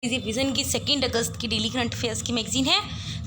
इसी विजन की 2 अगस्त की डेली करंट अफेयर्स की मैगजीन है।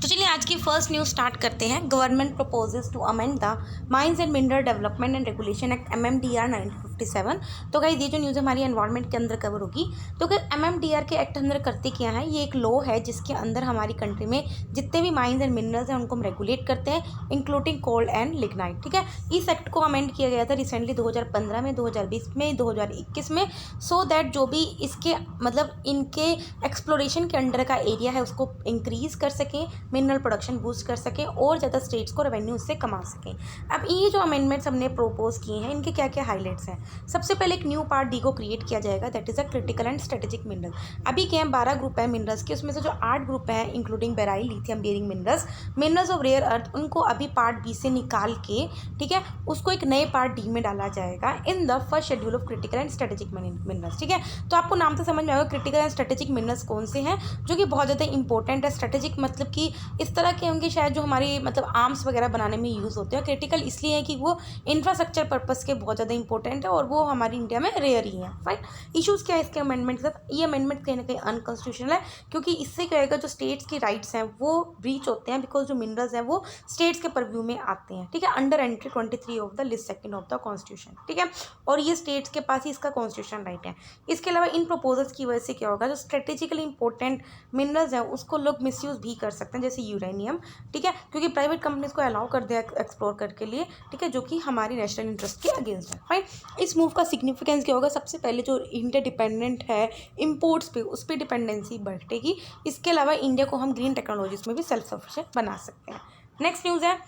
तो चलिए आज की फर्स्ट न्यूज़ स्टार्ट करते हैं। Government proposes to amend the mines and mineral development and regulation act MMDR 1957। तो गाइस ये जो न्यूज़ हमारी एनवायरनमेंट के अंदर कवर होगी। तो अगर MMDR के एक्ट अंदर करते क्या है, ये एक लॉ है जिसके अंदर हमारी कंट्री में जितने भी माइंस एंड मिनरल्स हैं उनको हम रेगुलेट करते हैं, इंक्लूडिंग कोल एंड लिग्नाइट। ठीक है, इस एक्ट को अमेंड किया गया था रिसेंटली 2015 में, 2020 में, 2021 में, सो दैट जो भी इसके मतलब इनके एक्सप्लोरेशन के अंडर का एरिया है उसको इंक्रीज़ कर सकें, मिनरल प्रोडक्शन बूस्ट कर सकें और ज़्यादा स्टेट्स को रेवेन्यू उससे कमा सकें। अब ये जो अमेंडमेंट्स हमने प्रोपोज किए हैं इनके क्या क्या हाईलाइट्स हैं। सबसे पहले एक न्यू पार्ट डी को क्रिएट किया जाएगा, that is a critical and strategic mineral. अभी क्या है 12 ग्रुप है मिनरल्स के, उसमें से जो 8 ग्रुप हैं including beryl, lithium bearing minerals, minerals of rare earth, उनको अभी पार्ट बी से निकाल के, ठीक है, उसको एक नए पार्ट डी में डाला जाएगा in the first schedule of critical and strategic minerals. ठीक है, तो आपको नाम से समझ में आएगा क्रिटिकल एंड स्ट्रेटेजिक मिनरल्स कौन से हैं जो कि बहुत ज़्यादा इंपॉर्टेंट है। स्ट्रेटेजिक मतलब कि इस तरह के होंगे शायद जो हमारी मतलब आर्म्स वगैरह बनाने में यूज़ होते हैं। क्रिटिकल इसलिए है कि वो इंफ्रास्ट्रक्चर पर्पस के बहुत ज़्यादा इंपॉर्टेंट है और वो हमारी इंडिया में रेयर ही है। फाइन, इशूज़ क्या है इसके अमेंडमेंट के साथ? ये अमेंडमेंट कहीं ना कहीं अनकॉन्स्टिट्यूशनल है क्योंकि इससे क्या होगा, जो स्टेट्स की राइट्स हैं वो ब्रीच होते हैं बिकॉज जो मिनरल्स हैं वो स्टेट्स के परव्यू में आते हैं। ठीक है, under entry 23 of the list second of the constitution. ठीक है, और ये स्टेट्स के पास ही इसका कॉन्स्टिट्यूशन राइट है। इसके अलावा इन प्रपोजल्स की वजह से क्या होगा, जो स्ट्रेटेजिकली इंपॉर्टेंट मिनरल्स हैं उसको लोग मिसयूज़ भी कर सकते हैं, जैसे यूरेनियम। ठीक है, क्योंकि प्राइवेट कंपनीज को अलाउ कर दिया एक्सप्लोर करके लिए। ठीक है, जो कि हमारी नेशनल इंटरेस्ट के अगेंस्ट है। फाइन, इस मूव का सिग्निफिकेंस क्या होगा? सबसे पहले जो इंडिया डिपेंडेंट है इम्पोर्ट्स पे, उस पर डिपेंडेंसी बढ़ेगी। इसके अलावा इंडिया को हम ग्रीन टेक्नोलॉजीज में भी सेल्फ सफिशिएंट बना सकते हैं। नेक्स्ट न्यूज़ है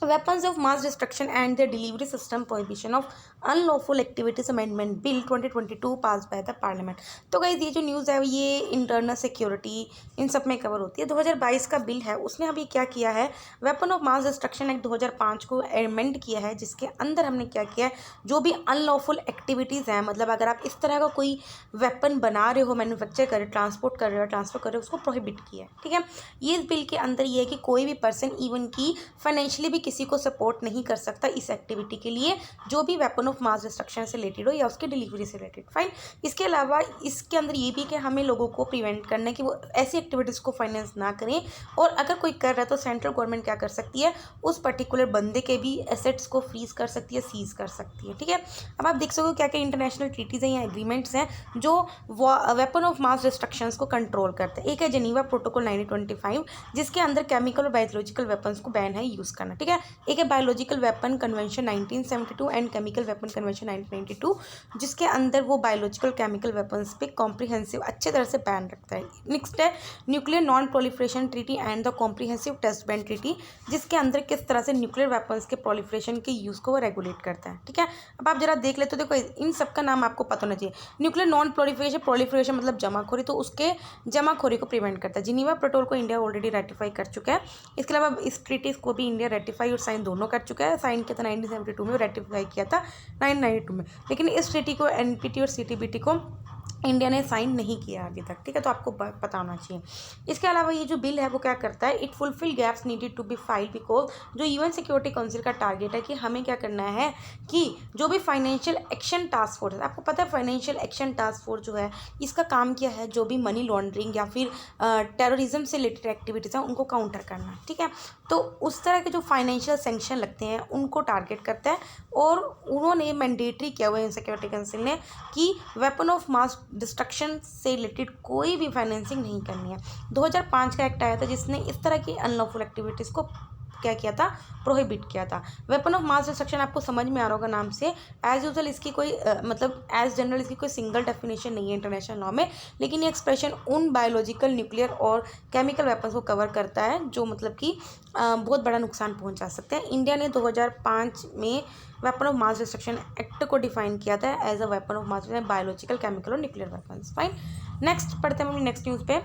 weapons of mass destruction and their delivery system prohibition of unlawful activities amendment bill 2022 passed by the parliament। तो गाइस ये जो न्यूज़ है ये इंटरनल सिक्योरिटी इन सब में कवर होती है। 2022 का बिल है, उसने अभी क्या किया है, weapon of mass destruction act 2005 को अमेंड किया है, जिसके अंदर हमने क्या किया है, जो भी अनलॉफुल एक्टिविटीज़ हैं, मतलब अगर आप इस तरह का कोई वेपन बना रहे हो, मैन्युफैक्चर कर रहे हो, ट्रांसपोर्ट कर रहे हो, ट्रांसफर कर रहे हो, उसको प्रोहिबिट किया है। ठीक है, ये बिल के अंदर ये है कि कोई भी पर्सन इवन की फाइनेंशियली भी किसी को सपोर्ट नहीं कर सकता इस एक्टिविटी के लिए जो भी वेपन ऑफ मास डिस्ट्रक्शन से रिलेटेड हो या उसके डिलीवरी से रिलेटेड। फाइन, इसके अलावा इसके अंदर ये भी कि हमें लोगों को प्रिवेंट करना है कि वो ऐसी एक्टिविटीज़ को फाइनेंस ना करें, और अगर कोई कर रहा है तो सेंट्रल गवर्नमेंट क्या कर सकती है, उस पर्टिकुलर बंदे के भी एसेट्स को फ्रीज कर सकती है, सीज कर सकती है। ठीक है, अब आप देख सकते हो क्या क्या इंटरनेशनल ट्रीटीज़ हैं या एग्रीमेंट्स हैं जो वेपन ऑफ मास डिस्ट्रक्शंस को कंट्रोल करते हैं। एक है जेनीवा प्रोटोकॉल 1925 जिसके अंदर केमिकल और बायोलॉजिकल वेपन्स को बैन है यूज़ करना। ठीक है, एक है biological weapon convention 1972 and chemical weapon convention 1992 जिसके अंदर वो बायोलॉजिकल केमिकल वेपन्स पे कॉम्प्रिहेंसिव अच्छे तरह से बैन रखता है। नेक्स्ट है nuclear non proliferation treaty and the comprehensive test ban treaty जिसके अंदर किस तरह से न्यूक्लियर वेपन्स के प्रोलिफरेशन के यूज़ को वो रेगुलेट करता है। ठीक है, अब आप जरा देख लेते हो, देखो इन सब का नाम आपको पता होना चाहिए। न्यूक्लियर नॉन प्रोलिफरेशन, प्रोलिफरेशन मतलब जमाखोरी, तो उसके जमाखोरी को प्रिवेंट करता है। जिनीवा प्रोटोकॉल को इंडिया ऑलरेडी रेटिफाई कर चुका है। इसके अलावा इस ट्रीटीज को भी इंडिया रेटिफाई और साइन दोनों कर चुका है। साइन किया था 1972 में, रेटिफाई किया था 1992 में, लेकिन इस ट्रीटी को एनपीटी और सीटीबीटी को इंडिया ने साइन नहीं किया अभी तक। ठीक है, तो आपको पता होना चाहिए। इसके अलावा ये जो बिल है वो क्या करता है, it fulfil gaps needed to be file because जो यूएन सिक्योरिटी काउंसिल का टारगेट है कि हमें क्या करना है कि जो भी फाइनेंशियल एक्शन टास्क फोर्स है, आपको पता है फाइनेंशियल एक्शन टास्क फोर्स जो है इसका काम क्या है, जो भी मनी लॉन्ड्रिंग या फिर टेररिज्म से रिलेटेड एक्टिविटीज़ हैं उनको काउंटर करना। ठीक है, तो उस तरह के जो फाइनेंशियल सेंक्शन लगते हैं उनको टारगेट करता है, और उन्होंने मैंडेटरी किया हुआ है सिक्योरिटी काउंसिल ने कि वेपन ऑफ मास डिस्ट्रक्शन से रिलेटेड कोई भी फाइनेंसिंग नहीं करनी है। 2005 का एक्ट आया था जिसने इस तरह की अनलॉफुल एक्टिविटीज़ को क्या किया था, प्रोहिबिट किया था। वेपन ऑफ मास डिस्ट्रक्शन आपको समझ में आ रहा होगा नाम से। एज यूजल इसकी कोई मतलब एज जनरल इसकी कोई सिंगल डेफिनेशन नहीं है इंटरनेशनल लॉ में, लेकिन ये एक्सप्रेशन उन बायोलॉजिकल, न्यूक्लियर और केमिकल वेपन्स को कवर करता है जो मतलब कि बहुत बड़ा नुकसान पहुंचा सकते हैं। इंडिया ने 2005 में weapon of mass destruction act को डिफाइन किया था as a weapon of mass biological, chemical और न्यूक्लियर वेपन्स। फाइन, नेक्स्ट पढ़ते हैं हम नेक्स्ट न्यूज़ पे।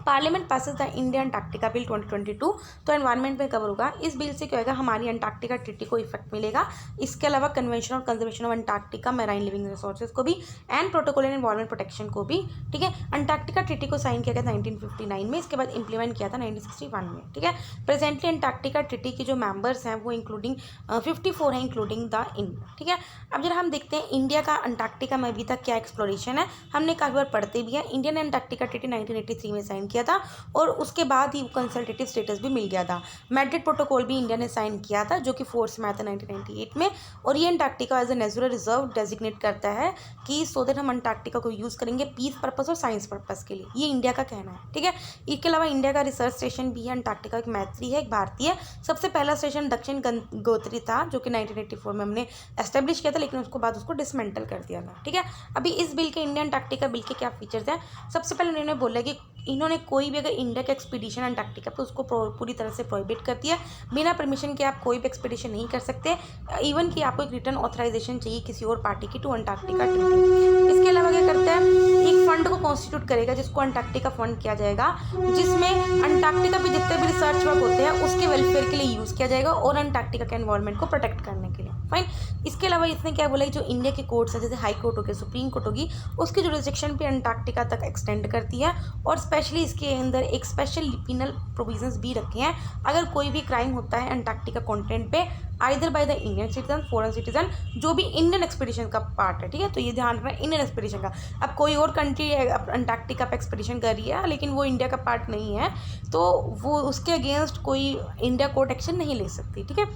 Parliament passes the India Antarctica bill 2022, तो एनवायरनमेंट में कवर होगा। इस बिल से क्या होगा, हमारी अंटार्कटिका ट्रीटी को इफेक्ट मिलेगा। इसके अलावा convention on conservation of Antarctica marine living resources को भी and protocol and environment protection को भी। ठीक है, अंटार्कटिका ट्रीटी को साइन किया गया 1959 में, इसके बाद इंप्लीमेंट किया था 1961 में। ठीक है, प्रेजेंटली अंटार्कटिका ट्रीटी के जो मेंबर्स हैं वो इंक्लूडिंग 54 हैं, इंक्लूडिंग द इंडिया। ठीक है, अब जरा हम देखते हैं इंडिया का अंटार्कटिका में अभी तक क्या एक्सप्लोरेशन है। हमने काफ़ी बार पढ़ते भी हैं। इंडिया ने अंटार्कटिका ट्रीटी 1983 में साइन किया था और उसके बाद ही कंसल्टेटिव स्टेटस भी मिल गया था। मैड्रिड प्रोटोकॉल भी इंडिया ने साइन किया था जो कि फोर्स में आया था 1998 में, और ये Antarctica as a natural reserve designate करता है कि सो दैट हम अंटार्कटिका को यूज़ करेंगे पीस पर्पस और साइंस पर्पस के लिए। ये इंडिया का कहना है। ठीक है, इसके अलावा इंडिया का रिसर्च स्टेशन भी है अंटार्कटिका, एक मैत्री है, एक भारतीय। सबसे पहला स्टेशन दक्षिण गंगोत्री था जो कि 1984 में हमने एस्टेब्लिश किया था, लेकिन उसके बाद उसको डिसमेंटल कर दिया था। ठीक है, अभी इस बिल के इंडिया अंटार्कटिका बिल के क्या फीचर्स हैं। सबसे पहले उन्होंने बोला कि इन्होंने कोई भी अगर इंडिया का एक्सपीडिशन अंटार्कटिका पे उसको पूरी तरह से प्रोहिबिट कर दिया। बिना परमिशन के आप कोई भी एक्सपीडिशन नहीं कर सकते, इवन कि आपको एक रिटर्न ऑथराइजेशन चाहिए किसी और पार्टी की टू अंटार्कटिका ट्रीटी। इसके अलावा क्या करता है, एक फंड को कॉन्स्टिट्यूट करेगा जिसको अंटार्कटिका फंड किया जाएगा, जिसमें अंटार्कटिका पे जितने भी रिसर्च वर्क होते हैं उसके वेलफेयर के लिए यूज़ किया जाएगा और अंटार्कटिका के एनवायरनमेंट को प्रोटेक्ट करने के लिए। फाइन, इसके अलावा इसने क्या बोला कि जो इंडिया की कोर्ट्स है जैसे हाई कोर्ट होगी, सुप्रीम कोर्ट होगी, उसकी जुरिस्डिक्शन भी अंटार्कटिका तक एक्सटेंड करती है और स्पेशली इसके अंदर एक स्पेशल पिनल प्रोविजंस भी रखे हैं। अगर कोई भी क्राइम होता है अंटार्कटिका कॉन्टिनेंट पे either by the Indian citizen, foreign citizen, जो भी इंडियन एक्सपीडिशन का पार्ट है। ठीक है, तो ये ध्यान रखना इंडियन एक्सपीडिशन का। अब कोई और कंट्री अंटार्कटिका पे एक्सपीडिशन कर रही है लेकिन वो इंडिया का पार्ट नहीं है, तो वो उसके अगेंस्ट कोई इंडिया कोर्ट एक्शन नहीं ले सकती। ठीक है,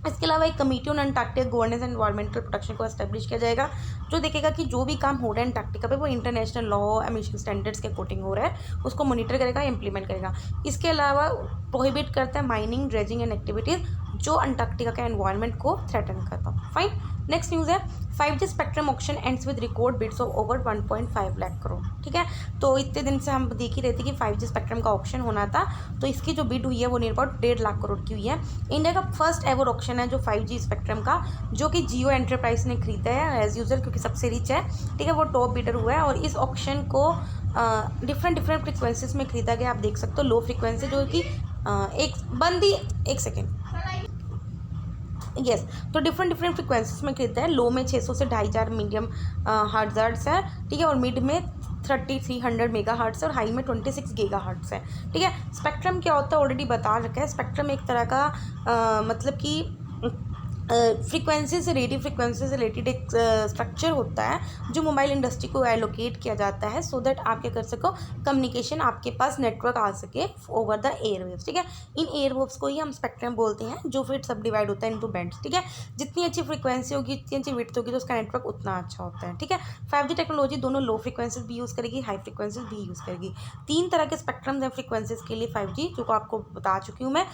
इसके अलावा एक committee on Antarctica governance and environmental protection को एस्टेब्लिश किया जाएगा, जो देखेगा कि जो भी काम हो रहा है अंटार्कटिका पे वो इंटरनेशनल लॉ एमिशन स्टैंडर्ड्स के अकॉर्डिंग हो रहा है, उसको मॉनिटर करेगा, इंप्लीमेंट करेगा। इसके अलावा प्रोहिबिट करता है माइनिंग, ड्रेजिंग एंड एक्टिविटीज़ जो अंटार्कटिका के एनवायरनमेंट को थ्रेटन करता है। फाइन, नेक्स्ट न्यूज़ है 5G spectrum auction ends with record bids of over 1.5 lakh crore. ठीक है, तो इतने दिन से हम देख ही रहे थे कि 5G स्पेक्ट्रम का ऑक्शन होना था, तो इसकी जो बिड हुई है वो नियर अबाउट 1.5 लाख करोड़ की हुई है। इंडिया का फर्स्ट एवर ऑक्शन है जो 5G स्पेक्ट्रम का, जो कि जियो एंटरप्राइज ने खरीदा है एज यूजल, क्योंकि सबसे रिच है। ठीक है, वो टॉप बिडर हुआ है और इस ऑक्शन को डिफरेंट फ्रिक्वेंसीज में खरीदा गया। आप देख सकते हो लो फ्रिक्वेंसी जो कि एक सेकेंड यस, तो डिफरेंट फ्रिक्वेंसीज में खरीदता है। लो में 600 से 2500 मीडियम हर्ट्ज है। ठीक है, और मिड में 3300 मेगा हर्ट्स है और हाई में 26 गीगा हर्ट्स है। ठीक है, स्पेक्ट्रम क्या होता है ऑलरेडी बता रखा है। स्पेक्ट्रम एक तरह का मतलब कि फ्रीक्वेंसी से रेडियो फ्रीक्वेंसी से रिलेटेड एक स्ट्रक्चर होता है जो मोबाइल इंडस्ट्री को एलोकेट किया जाता है, सो दैट आप क्या कर सको, कम्युनिकेशन आपके पास नेटवर्क आ सके ओवर द एयरवेव्स। ठीक है, इन एयरवेव्स को ही हम स्पेक्ट्रम बोलते हैं, जो फिर सब डिवाइड होता है इनटू बैंड्स। ठीक है, जितनी अच्छी फ्रीक्वेंसी होगी, जितनी अच्छी विड्थ होगी, तो उसका नेटवर्क उतना अच्छा होता है। ठीक है, 5G टेक्नोलॉजी दोनों लो फ्रीक्वेंसीज भी यूज़ करेगी, हाई फ्रीक्वेंसीज भी यूज़ करेगी। 3 तरह के स्पेक्ट्रम्स हैं फ्रीक्वेंसीज के लिए 5G, जो आपको बता चुकी हूँ मैं,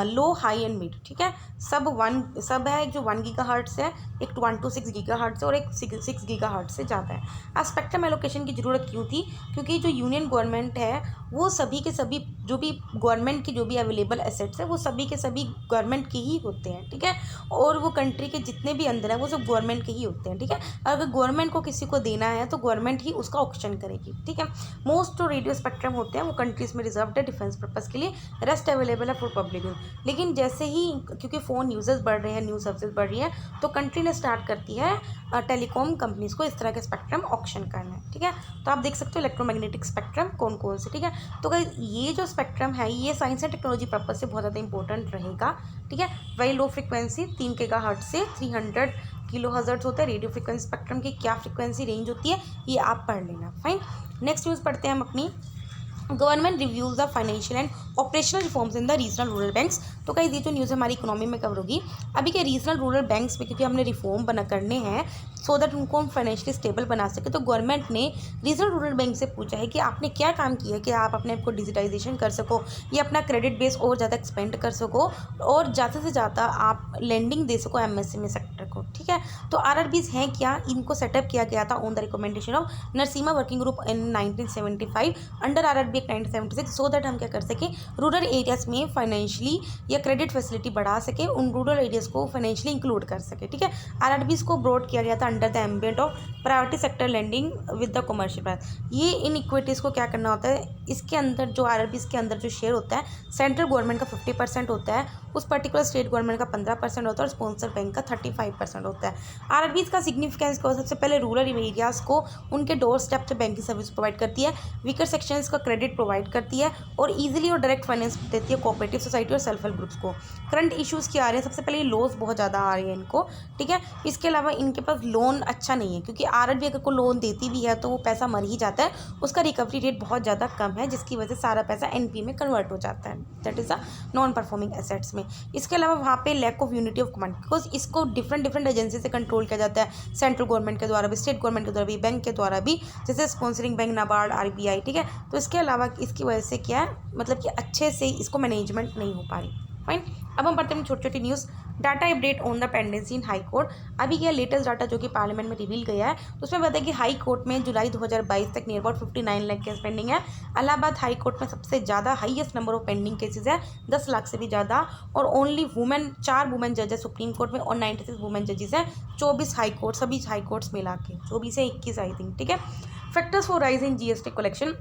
लो, हाई एंड मिड। ठीक है, सब एक जो 1 गीगा हर्ट्स है, एक 1 to 6 गीगा हर्ट्स है और एक 6 गीगा हर्ट्स से ज़्यादा है। अब स्पेक्ट्रम एलोकेशन की ज़रूरत क्यों थी, क्योंकि जो यूनियन गवर्नमेंट है वो सभी के सभी जो भी गवर्नमेंट की जो भी अवेलेबल एसेट्स है वो सभी के सभी गवर्नमेंट के ही होते हैं। ठीक है, और वो कंट्री के जितने भी अंदर है वो सब गवर्नमेंट के ही होते हैं। ठीक है, अगर गवर्नमेंट को किसी को देना है तो गवर्नमेंट ही उसका ऑक्शन करेगी। ठीक है, मोस्ट जो रेडियो स्पेक्ट्रम होते हैं वो कंट्रीज़ में रिजर्व्ड है डिफेंस पर्पज़ के लिए, रेस्ट अवेलेबल है फॉर पब्लिक यूज। लेकिन जैसे ही क्योंकि फ़ोन यूजर्स बढ़ रहे हैं, न्यूज़ सर्विसेज बढ़ रही है, तो कंट्री ने स्टार्ट करती है टेलीकॉम कंपनीज़ को इस तरह के स्पेक्ट्रम ऑक्शन करना है। ठीक है, तो आप देख सकते हो इलेक्ट्रोमैग्नेटिक स्पेक्ट्रम कौन कौन से। ठीक है, तो ये जो स्पेक्ट्रम है ये साइंस एंड टेक्नोलॉजी पर्पज से बहुत ज़्यादा इंपॉर्टेंट रहेगा। ठीक है, वेरी लो फ्रीक्वेंसी 3 गीगाहर्ट्ज से 300 किलोहर्ट्ज होता है। रेडियो फ्रीक्वेंसी स्पेक्ट्रम की क्या फ्रीक्वेंसी रेंज होती है ये आप पढ़ लेना। फाइन, नेक्स्ट न्यूज़ पढ़ते हैं हम अपनी। Government reviews the financial and operational reforms in the regional rural banks. तो कई ये जो न्यूज़ हमारी इकोनॉमी में कवर होगी अभी के रीजनल रूरल बैंक्स में, क्योंकि हमने रिफॉर्म करने हैं सो दैट उनको हम फाइनेंशियली स्टेबल बना सके। तो गवर्नमेंट ने रीजनल रूरल बैंक से पूछा है कि आपने क्या काम किया कि आप अपने आप को डिजिटाइजेशन कर सको या अपना क्रेडिट बेस और ज़्यादा एक्सपेंड कर सको और ज़्यादा से ज़्यादा आप लैंडिंग दे सको एमएसएमई सेक्टर को। ठीक है। तो आरआरबीज हैं क्या, इनको सेटअप किया गया था on the recommendation of Narasimha working group in 1975 under RRB act 1976, so that हम क्या कर सकें, रूरल एरियाज में फाइनेंशियली या क्रेडिट फैसिलिटी बढ़ा सके, उन रूरल एरियाज को फाइनेंशियली इंक्लूड कर सके। ठीक है। आरआरबीज को ब्रॉड किया गया था under the ambient of priority sector lending with the commercial bank. ये इन इक्विटीज़ को क्या करना होता है, इसके अंदर जो आरआरबीज के अंदर जो शेयर होता है सेंट्रल गवर्नमेंट का 50% होता है, उस पर्टिकुलर स्टेट गवर्नमेंट का 15% होता है और स्पॉन्सर बैंक का 35% होता है। आरआरबीज का सिग्निफिकेंस को सबसे पहले रूरल एरियाज़ को उनके डोर स्टेप से बैंकिंग सर्विस प्रोवाइड करती है, वीकर सेक्शंस का क्रेडिट प्रोवाइड करती है और ईजिली और डायरेक्ट फाइनेंस देती है कोऑपरेटिव सोसाइटी और सेल्फ हेल्प ग्रुप्स को। करंट इश्यूज़ क्या आ रहे हैं, सबसे पहले लॉस बहुत ज़्यादा आ रही है इनको। ठीक है। इसके अलावा इनके पास लोन अच्छा नहीं है, क्योंकि आरआरबी अगर कोई लोन देती भी है तो वो पैसा मर ही जाता है, उसका रिकवरी रेट बहुत ज़्यादा कम है, जिसकी वजह से सारा पैसा एनपी में कन्वर्ट हो जाता है, that is a non performing assets में। इसके अलावा वहाँ पे lack of unity of command, because इसको डिफरेंट एजेंसी से कंट्रोल किया जाता है, सेंट्रल गवर्नमेंट के द्वारा भी, स्टेट गवर्नमेंट के द्वारा भी, बैंक के द्वारा भी, जैसे स्पॉन्सरिंग बैंक, नाबार्ड, आरबीआई। ठीक है। तो इसके अलावा इसकी वजह से क्या है, मतलब कि अच्छे से इसको मैनेजमेंट नहीं हो पा रही। फाइन। अब हम पढ़ते हैं छोटी छोटी news. Data update on the pendency in high court. अभी क्या लेटेस्ट डाटा जो कि पार्लियामेंट में रिवील गया है, तो उसमें बताया कि हाई कोर्ट में जुलाई 2022 तक near about 59 lakh case pending है। इलाहाबाद हाई कोर्ट में सबसे ज़्यादा highest number of pending cases है, 10 लाख से भी ज़्यादा। और ओनली वुमेन 4 वुमेन जजेस सुप्रीम कोर्ट में और 96 वुमेन जजेस हैं, 24 हाई कोर्ट, सभी हाई कोर्ट्स मिला के 24 से 21 आई थिंक। ठीक है। Factors for rise in GST collection.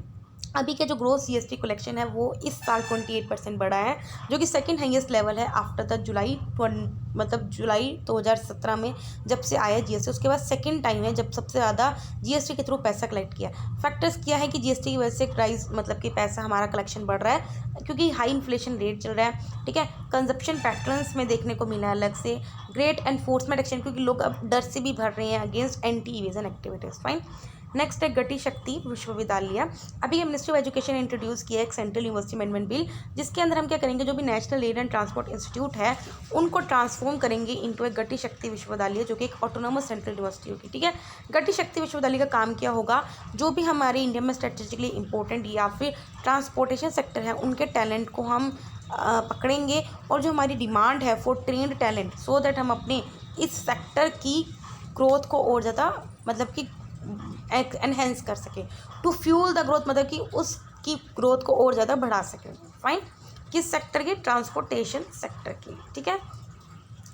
अभी का जो ग्रोस जीएसटी कलेक्शन है वो इस साल 28% बढ़ा है, जो कि सेकंड हाईएस्ट लेवल है आफ्टर द जुलाई 2017 में जब से आया जीएसटी, उसके बाद सेकंड टाइम है जब सबसे ज़्यादा जीएसटी के थ्रू पैसा कलेक्ट किया। फैक्टर्स क्या है कि जीएसटी की वजह से प्राइस मतलब कि पैसा हमारा कलेक्शन बढ़ रहा है, क्योंकि हाई इन्फ्लेशन रेट चल रहा है। ठीक है। कंजप्शन पैटर्न्स में देखने को मिला है अलग से। ग्रेट एनफोर्समेंट एक्शन, क्योंकि लोग अब डर से भी भर रहे हैं against anti evasion activities. Fine. Next है गति शक्ति विश्वविद्यालय। अभी ये मिनिस्ट्री ऑफ एजुकेशन इंट्रोड्यूस किया है एक सेंट्रल यूनिवर्सिटी अमेंडमेंट बिल, जिसके अंदर हम क्या करेंगे, जो भी national rail and transport institute है उनको ट्रांसफॉर्म करेंगे इनटू एक गति शक्ति विश्वविद्यालय, जो कि एक ऑटोनोमस सेंट्रल यूनिवर्सिटी होगी। ठीक है। गति शक्ति विश्वविद्यालय का काम क्या होगा, जो भी हमारे इंडिया में स्ट्रेटेजिकली इंपॉर्टेंट या फिर ट्रांसपोर्टेशन सेक्टर है उनके टैलेंट को हम पकड़ेंगे, और जो हमारी डिमांड है for trend talent, so that हम अपने इस सेक्टर की ग्रोथ को और ज़्यादा मतलब कि एनहेंस कर सके, टू फ्यूल द ग्रोथ, मतलब कि उसकी ग्रोथ को और ज़्यादा बढ़ा सके। फाइन। किस सेक्टर की, ट्रांसपोर्टेशन सेक्टर की। ठीक है।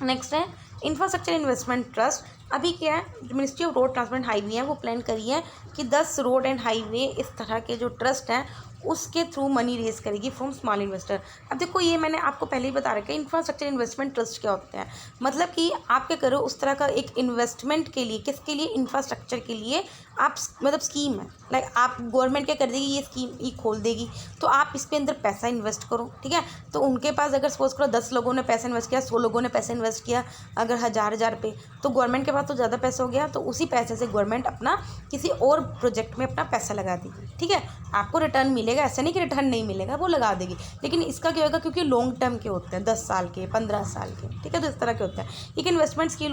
नेक्स्ट है इंफ्रास्ट्रक्चर इन्वेस्टमेंट ट्रस्ट। अभी क्या है, जो ministry of road transport and highway है वो प्लान करी है कि 10 रोड एंड हाईवे इस तरह के जो ट्रस्ट हैं उसके थ्रू मनी रेज करेगी फ्रॉम स्मॉल इन्वेस्टर। अब देखो ये मैंने आपको पहले ही बता रखा है इंफ्रास्ट्रक्चर इन्वेस्टमेंट ट्रस्ट क्या होता है, मतलब कि आप क्या करो उस तरह का एक इन्वेस्टमेंट के लिए, किसके लिए, इंफ्रास्ट्रक्चर के लिए आप मतलब स्कीम है, लाइक आप गवर्नमेंट क्या कर देगी, ये स्कीम ये खोल देगी, तो आप इसके अंदर पैसा इन्वेस्ट करो। ठीक है। तो उनके पास अगर सपोज करो 10 लोगों ने पैसा इन्वेस्ट किया, 100 लोगों ने पैसा इन्वेस्ट किया, अगर हज़ार रुपये, तो गवर्नमेंट के पास तो ज़्यादा पैसा हो गया, तो उसी पैसे से गवर्नमेंट अपना किसी और प्रोजेक्ट में अपना पैसा लगा देगी। ठीक है। आपको रिटर्न मिलेगा, ऐसा नहीं कि रिटर्न नहीं मिलेगा, वो लगा देगी, लेकिन इसका क्या होगा, क्योंकि लॉन्ग टर्म के होते हैं, 10 साल के, 15 साल के। ठीक है। तो इस तरह के होते हैं। एक इन्वेस्टमेंट स्कीम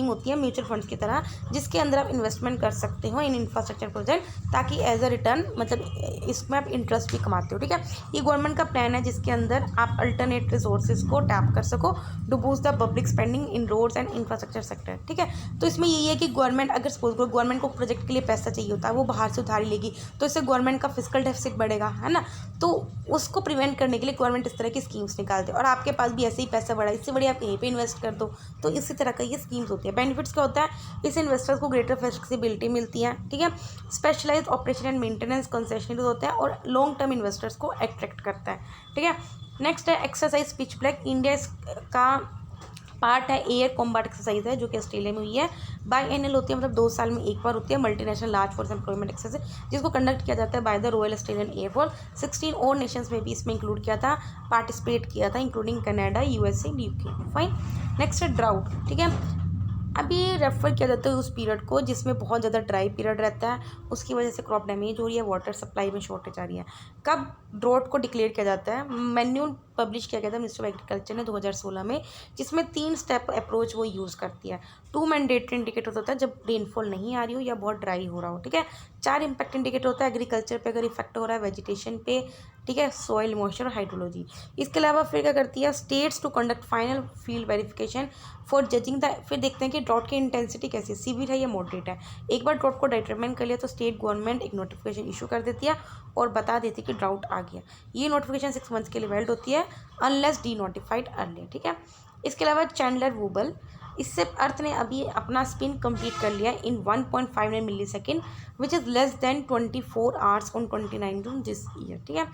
होती है म्यूचुअल फंड्स की तरह, जिसके अंदर आप इन्वेस्टमेंट कर सकते हो इन इंफ्रास्ट्रक्चर प्रोजेक्ट, ताकि एज अ रिटर्न मतलब इसमें आप इंटरेस्ट भी कमाते हो। ठीक है। ये गवर्नमेंट का प्लान है जिसके अंदर आप अल्टरनेट रिसोर्सेज को टैप कर सको to boost the public spending in roads and infrastructure sector. ठीक है। तो इसमें यही है कि गवर्नमेंट अगर सपोज करो गवर्नमेंट को प्रोजेक्ट के लिए पैसा चाहिए होता है, वो बाहर से उधारी लेगी, तो इससे गवर्नमेंट का फिस्कल डेफिसिट बढ़ेगा, है ना। तो उसको प्रिवेंट करने के लिए गवर्नमेंट इस तरह की स्कीम्स निकालते हैं, और आपके पास भी ऐसे ही पैसा बढ़ा, इससे बढ़िया आप कहीं पे इन्वेस्ट कर दो। तो इसी तरह का ये स्कीम्स होती है। बेनिफिट्स क्या होता है, इस इन्वेस्टर्स को ग्रेटर फ्लेक्सिबिलिटी मिलती है। ठीक है। स्पेशलाइज्ड ऑपरेशन एंड मेंटेनेंस कंसेशनरीज होता है, और लॉन्ग टर्म इन्वेस्टर्स को अट्रैक्ट करता है। ठीक है। नेक्स्ट है एक्सरसाइज पिच ब्लैक। इंडिया का पार्ट है एयर कॉम्बैट एक्सरसाइज है, जो कि ऑस्ट्रेलिया में हुई है। बाई एनुअल होती है, मतलब 2 साल में एक बार होती है। Multinational large force employment exercise, जिसको कंडक्ट किया जाता है by the royal Australian air force. 16 और नेशंस में भी इसमें इंक्लूड किया था, पार्टिसिपेट किया था, including Canada, USA, UK. Fine. Next है ड्राउट। ठीक है। अभी रेफर किया जाता है उस पीरियड को जिसमें बहुत ज़्यादा ड्राई पीरियड रहता है, उसकी वजह से क्रॉप डैमेज हो रही है, वाटर सप्लाई में शॉर्टेज आ रही है। कब ड्रॉट को डिक्लेयर किया जाता है, मैन्यूल पब्लिश किया गया था मिनिस्ट्री ऑफ एग्रीकल्चर ने 2016 में, जिसमें 3 स्टेप अप्रोच वो यूज़ करती है। 2 मैंडेटरी इंडिकेटर होता है जब रेनफॉल नहीं आ रही हो या बहुत ड्राई हो रहा हो। ठीक है। 4 इम्पैक्ट इंडिकेटर होता है, एग्रीकल्चर पे अगर इफेक्ट हो रहा है, वेजिटेशन पे, ठीक है, सॉइल मॉइस्चर और हाइड्रोलॉजी। इसके अलावा फिर क्या करती है, states to conduct final field verification for judging the, फिर देखते हैं कि ड्रॉट की इंटेंसिटी कैसी है, सीवियर है या मॉडरेट है। एक बार ड्रॉट को डिटरमाइन कर लिया तो स्टेट गवर्नमेंट एक नोटिफिकेशन इशू कर देती है और बता देती है कि ड्राउट आ गया। ये नोटिफिकेशन 6 मंथ्स के लिए वैलिड होती है अनलेस डी नोटिफाइड अर्ली, ठीक है। इसके अलावा चैंडलर वूबल, इससे अर्थ ने अभी अपना स्पिन कंप्लीट कर लिया in 1.59 millisecond which is less than 24 hours on 29 June this year, ठीक है।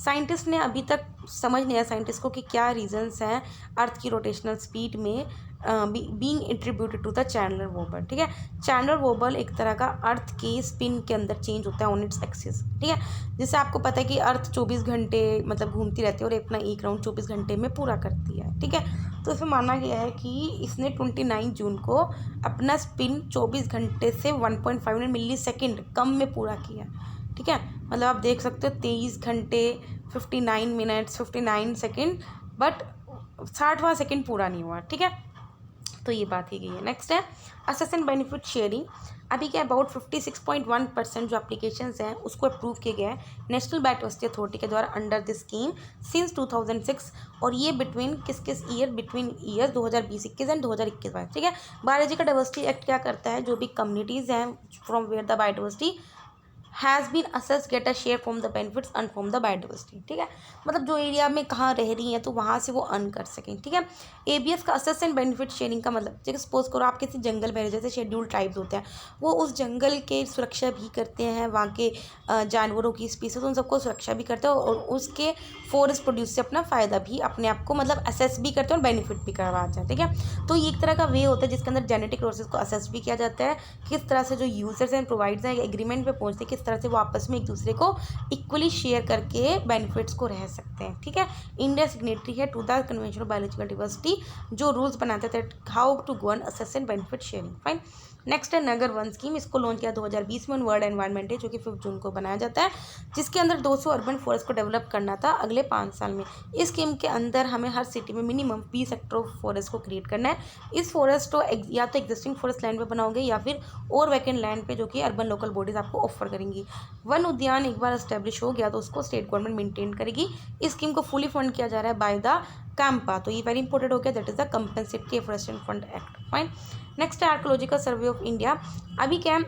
साइंटिस्ट ने अभी तक समझ नहीं आया साइंटिस्ट को कि क्या रीजंस हैं अर्थ की रोटेशनल स्पीड में being attributed to the Chandler wobble, ठीक है। चैंडलर वोबल एक तरह का अर्थ के स्पिन के अंदर चेंज होता है ऑन इट्स एक्सिस, ठीक है। जैसे आपको पता है कि अर्थ 24 घंटे मतलब घूमती रहती है और अपना एक राउंड 24 घंटे में पूरा करती है, ठीक है। तो इसमें माना गया है कि इसने 29 जून को अपना स्पिन 24 घंटे से 1.59 मिली सेकेंड कम में पूरा किया, ठीक है। मतलब आप देख सकते हो 23 घंटे 59 मिनट्स 59 सेकेंड, बट 60वां सेकेंड पूरा नहीं हुआ, ठीक है। तो ये बात ही गई है। नेक्स्ट है असेस एंड बेनिफिट शेयरिंग। अभी क्या अबाउट 56.1% जो एप्लीकेशंस हैं उसको अप्रूव किए गए हैं नेशनल बायोडायवर्सिटी अथॉरिटी के द्वारा अंडर दिस स्कीम सिंस 2006, और ये बिटवीन किस किस ईयर, बिटवीन ईयर 2020-21 एंड 2021-22, ठीक है। बायोलॉजिकल डाइवर्सिटी एक्ट क्या करता है, जो भी कम्युनिटीज़ हैं from where the biodiversity has been access get a share from the benefits earn from the biodiversity, ठीक है। मतलब जो एरिया में कहाँ रह रही हैं तो वहाँ से वो अर्न कर सकें, ठीक है। एबीएस का असेस एंड बेनिफिट शेयरिंग का मतलब, जैसे सपोज करो आप किसी जंगल में, जैसे शेड्यूल्ड ट्राइब्स होते हैं, वो उस जंगल के सुरक्षा भी करते हैं, वहाँ के जानवरों की स्पीसीज उन सबको सुरक्षा भी करते हैं और उसके फॉरेस्ट प्रोड्यूस से अपना फ़ायदा भी अपने आप को मतलब असेस भी करते हैं और बेनिफिट भी करवाते हैं, ठीक है। तो ये एक तरह का वे होता है जिसके अंदर जेनेटिक रिसोर्सेज को असेस भी किया जाता है, किस तरह से जो यूजर्स एंड प्रोवाइडर्स हैं एग्रीमेंट पे पहुँचते हैं, किस तरह से वो आपस में एक दूसरे को इक्वली शेयर करके बेनिफिट्स को रह सकते हैं, ठीक है। इंडिया सिग्नेटरी है to the convention of biological diversity, जो रूल्स बनाते थे how to govern access and benefit sharing, fine. Next है नगर वन स्कीम, इसको लॉन्च किया 2020 में वर्ल्ड एनवायरनमेंट डे जो कि 5 जून को बनाया जाता है, जिसके अंदर 200 अर्बन फॉरेस्ट को डेवलप करना था अगले 5 साल में। इस स्कीम के अंदर हमें हर सिटी में मिनिमम 20 हेक्टर ऑफ फॉरेस्ट को क्रिएट करना है। इस फॉरेस्ट को या तो एग्जिस्टिंग फॉरेस्ट लैंड पे बनाओगे या फिर और वैकेंट लैंड पे जो कि अर्बन लोकल बॉडीज आपको ऑफर करेंगी। वन उद्यान एक बार एस्टेब्लिश हो गया तो उसको स्टेट गवर्नमेंट मेंटेन करेगी। इस स्कीम को फुली फंड किया जा रहा है बाय द कैंपा, तो ये वेरी इंपॉर्टेंट हो गया, that is the compensatory afforestation fund act, fine. Next है आर्कोलॉजिकल सर्वे ऑफ इंडिया। अभी क्या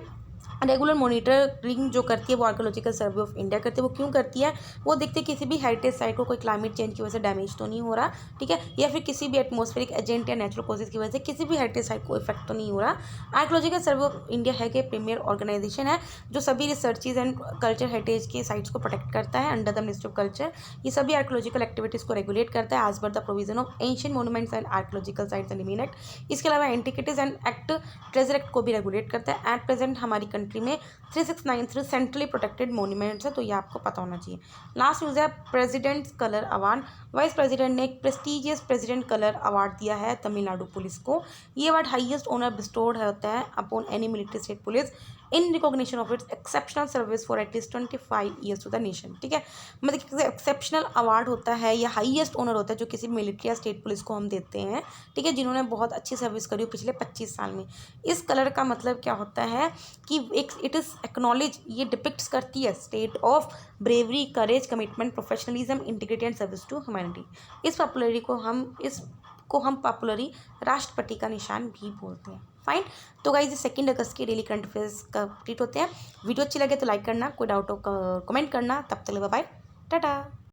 रेगुलर मॉनिटरिंग जो करती है वो आर्कोलॉजिकल सर्वे ऑफ इंडिया करती है। वो क्यों करती है, वो देखते हैं किसी भी हेरिटेज साइट को कोई क्लाइमेट चेंज की वजह से डैमेज तो नहीं हो रहा, ठीक है, या फिर किसी भी एटमॉस्फेरिक एजेंट या नेचुरल कॉजेज की वजह से किसी भी हेरिटेज साइट को इफेक्ट तो नहीं हो रहा। आर्कोलॉजिकल सर्वे ऑफ इंडिया है कि प्रीमियर ऑर्गेनाइजेशन है जो सभी रिसर्चेज एंड कल्चर हेरिटेज के साइट्स को प्रोटेक्ट करता है under the ministry of culture. ये सभी आर्कोलॉजिकल एक्टिविटीज़ को रेगुलेट करता है एज पर the provision of ancient monuments and archaeological sites and remains act. इसके अलावा antiquities and art treasure act को भी रेगुलेट करता है। एट प्रेजेंट हमारी कंट्री में 3693 सेंट्रली प्रोटेक्टेड मॉन्यूमेंट्स है, तो ये आपको पता होना चाहिए। लास्ट न्यूज़ है president's colour award. Vice president ने एक प्रेस्टिजियस प्रेसिडेंट कलर अवार्ड दिया है तमिलनाडु पुलिस को। ये अवार्ड हाईएस्ट ऑनर बिस्टोर्ड होता है upon any military state police in recognition of its exceptional service for at least 25 years to the nation, ठीक है। मतलब एक्सेप्शनल अवार्ड होता है या हाईएस्ट ऑनर होता है जो किसी मिलिट्री या स्टेट पुलिस को हम देते हैं, ठीक है, जिन्होंने बहुत अच्छी सर्विस करी हो पिछले 25 साल में। इस कलर का मतलब क्या होता है कि एक इट इज़ एक्नॉलेज, ये डिपिक्ट्स करती है state of bravery, courage, commitment, professionalism, integrity and service to humanity. इसको हम पॉपुलरी राष्ट्रपति का निशान भी बोलते हैं, फाइन। तो गाइस ये 2 अगस्त के डेली करंट अफेयर्स कंप्लीट होते हैं। वीडियो अच्छी लगे तो लाइक करना, कोई डाउट हो कमेंट करना। तब तक बाय बाय, टाटा।